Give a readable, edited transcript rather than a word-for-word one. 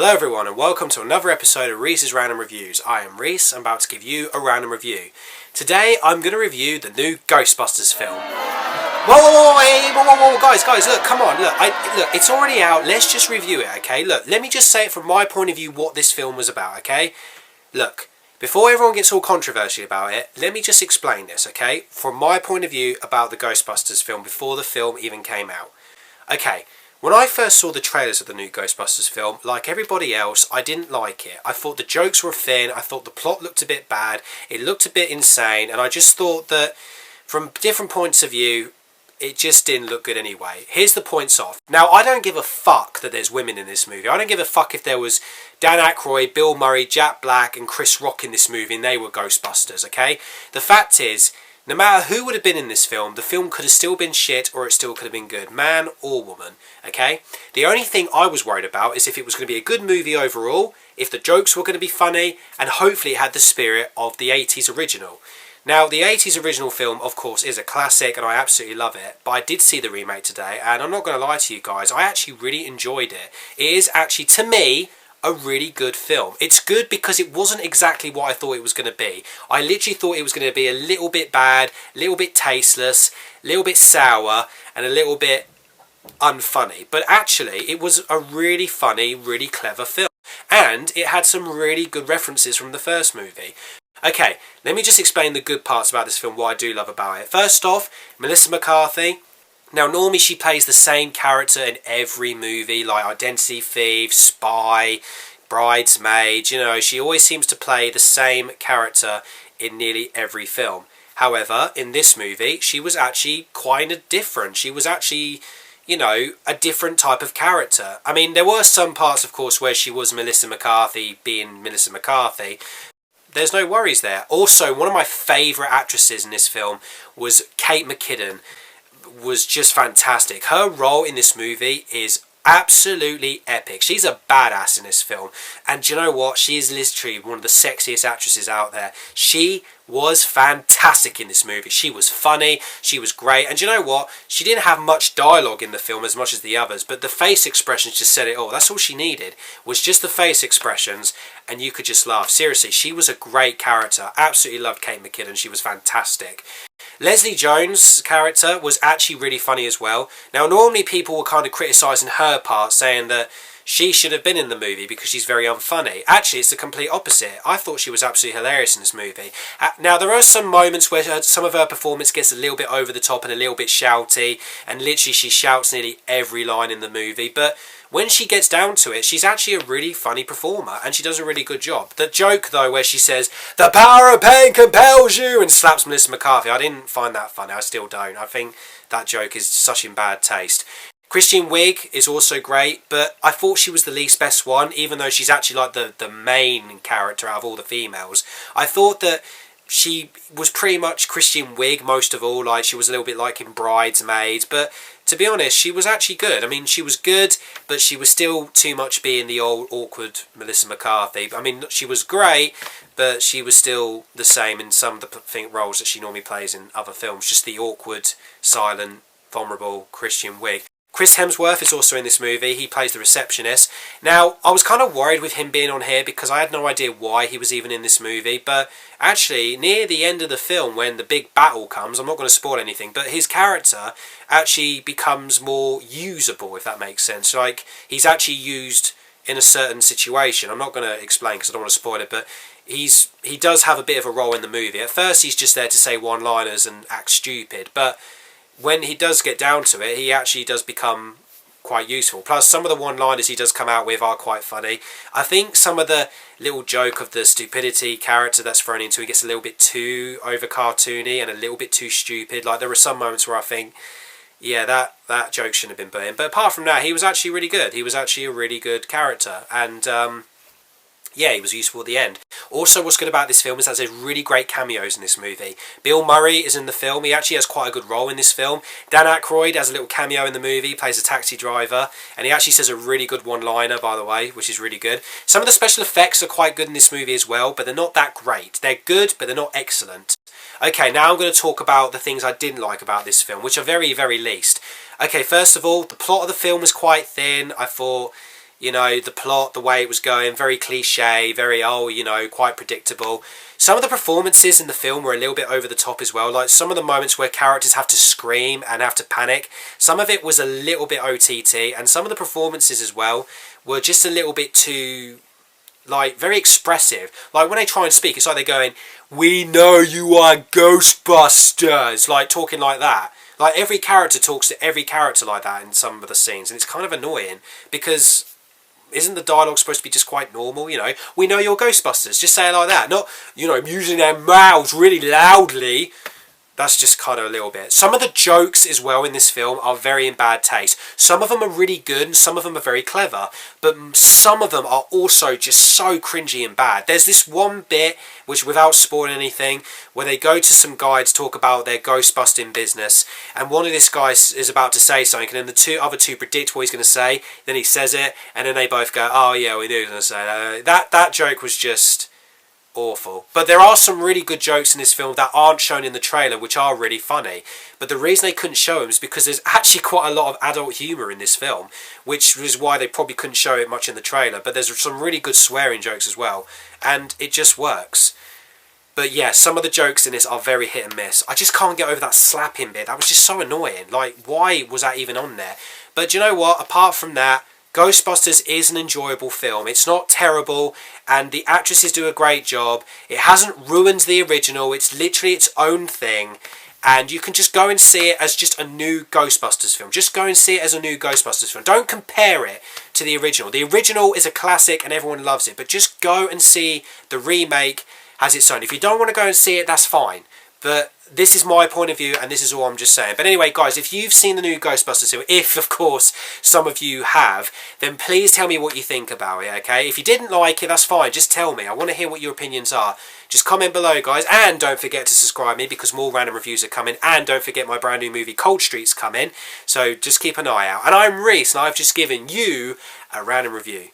Hello everyone and welcome to another episode of Reese's Random Reviews. I am Reese, I'm about to give you a random review. Today I'm going to review the new Ghostbusters film. Whoa, guys, look, come on, look, it's already out, let's just review it, okay? Look, let me just say it from my point of view what this film was about, okay? Look, before everyone gets all controversial about it, let me just explain this, okay? From my point of view about the Ghostbusters film before the film even came out. Okay. When I first saw the trailers of the new Ghostbusters film, like everybody else, I didn't like it. I thought the jokes were thin, I thought the plot looked a bit bad, it looked a bit insane, and I just thought that from different points of view, it just didn't look good anyway. Here's the points off. Now, I don't give a fuck that there's women in this movie. I don't give a fuck if there was Dan Aykroyd, Bill Murray, Jack Black, and Chris Rock in this movie and they were Ghostbusters, okay? The fact is, no matter who would have been in this film, the film could have still been shit or it still could have been good. Man or woman, okay? The only thing I was worried about is if it was going to be a good movie overall, if the jokes were going to be funny, and hopefully it had the spirit of the 80s original. Now, the 80s original film, of course, is a classic and I absolutely love it. But I did see the remake today and I'm not going to lie to you guys, I actually really enjoyed it. It is actually, to me, a really good film. It's good because it wasn't exactly what I thought it was going to be. I literally thought it was going to be a little bit bad, a little bit tasteless, a little bit sour, and a little bit unfunny. But actually, it was a really funny, really clever film. And it had some really good references from the first movie. Okay, let me just explain the good parts about this film, what I do love about it. First off, Melissa McCarthy. Now, normally she plays the same character in every movie, like Identity Thief, Spy, Bridesmaid. You know, she always seems to play the same character in nearly every film. However, in this movie, she was actually quite different. She was actually, you know, a different type of character. I mean, there were some parts, of course, where she was Melissa McCarthy being Melissa McCarthy. There's no worries there. Also, one of my favourite actresses in this film was Kate McKinnon. Was just fantastic. Her role in this movie is absolutely epic. She's a badass in this film. And do you know what? She is literally one of the sexiest actresses out there. She was fantastic in this movie. She was funny. She was great. And do you know what? She didn't have much dialogue in the film as much as the others. But the face expressions just said it all. That's all she needed. Was just the face expressions. And you could just laugh. Seriously, she was a great character. Absolutely loved Kate McKinnon. She was fantastic. Leslie Jones' character was actually really funny as well. Now, normally people were kind of criticising her part, saying that she should have been in the movie because she's very unfunny. Actually, it's the complete opposite. I thought she was absolutely hilarious in this movie. Now, there are some moments where some of her performance gets a little bit over the top and a little bit shouty, and literally she shouts nearly every line in the movie, but when she gets down to it, she's actually a really funny performer, and she does a really good job. The joke, though, where she says, "The power of pain compels you," and slaps Melissa McCarthy, I didn't find that funny. I still don't. I think that joke is such in bad taste. Kristen Wiig is also great, but I thought she was the least best one, even though she's actually like the main character out of all the females. I thought that she was pretty much Kristen Wiig most of all, like she was a little bit like in Bridesmaids, but to be honest, she was actually good. I mean, she was good, but she was still too much being the old, awkward Melissa McCarthy. I mean, she was great, but she was still the same in some of the roles that she normally plays in other films. Just the awkward, silent, vulnerable Kristen Wiig. Chris Hemsworth is also in this movie. He plays the receptionist. Now, I was kind of worried with him being on here because I had no idea why he was even in this movie. But actually, near the end of the film, when the big battle comes, I'm not going to spoil anything, but his character actually becomes more usable, if that makes sense. Like, he's actually used in a certain situation. I'm not going to explain because I don't want to spoil it, but he does have a bit of a role in the movie. At first, he's just there to say one-liners and act stupid, but when he does get down to it, he actually does become quite useful. Plus, some of the one-liners he does come out with are quite funny. I think some of the little joke of the stupidity character that's thrown into it gets a little bit too over-cartoony and a little bit too stupid. Like, there are some moments where I think, yeah, that joke shouldn't have been put in. But apart from that, he was actually really good. He was actually a really good character. And yeah, he was useful at the end. Also, what's good about this film is that there's really great cameos in this movie. Bill Murray is in the film. He actually has quite a good role in this film. Dan Aykroyd has a little cameo in the movie. He plays a taxi driver. And he actually says a really good one-liner, by the way, which is really good. Some of the special effects are quite good in this movie as well, but they're not that great. They're good, but they're not excellent. Okay, now I'm going to talk about the things I didn't like about this film, which are very, very least. Okay, first of all, the plot of the film was quite thin. I thought You know, the plot, the way it was going, very cliche, very, quite predictable. Some of the performances in the film were a little bit over the top as well. Like, some of the moments where characters have to scream and have to panic, some of it was a little bit OTT, and some of the performances as well were just a little bit too, like, very expressive. Like, when they try and speak, it's like they're going, "We know you are Ghostbusters," like, talking like that. Like, every character talks to every character like that in some of the scenes, and it's kind of annoying, because isn't the dialogue supposed to be just quite normal, you know? "We know you're Ghostbusters," just say it like that. Not, you know, using their mouths really loudly. That's just kind of a little bit. Some of the jokes as well in this film are very in bad taste. Some of them are really good and some of them are very clever. But some of them are also just so cringy and bad. There's this one bit, which, without spoiling anything, where they go to some guy to talk about their ghostbusting business. And one of this guys is about to say something, and then the other two predict what he's going to say. Then he says it, and then they both go, "Oh yeah, we knew he was going to say that." That joke was just awful. But there are some really good jokes in this film that aren't shown in the trailer, which are really funny. But the reason they couldn't show them is because there's actually quite a lot of adult humour in this film, which was why they probably couldn't show it much in the trailer. But there's some really good swearing jokes as well, and it just works. But yeah, some of the jokes in this are very hit and miss. I just can't get over that slapping bit. That was just so annoying. Like, why was that even on there? But do you know what? Apart from that, Ghostbusters is an enjoyable film. It's not terrible, and the actresses do a great job. It hasn't ruined the original. It's literally its own thing, and you can just go and see it as just a new Ghostbusters film. Just go and see it as a new Ghostbusters film. Don't compare it to the original. The original is a classic and everyone loves it, but just go and see the remake as its own. If you don't want to go and see it, that's fine. But this is my point of view, and this is all I'm just saying. But anyway, guys, if you've seen the new Ghostbusters film, if, of course, some of you have, then please tell me what you think about it, okay? If you didn't like it, that's fine. Just tell me. I want to hear what your opinions are. Just comment below, guys. And don't forget to subscribe me, because more random reviews are coming. And don't forget my brand new movie, Cold Street's coming. So just keep an eye out. And I'm Reese, and I've just given you a random review.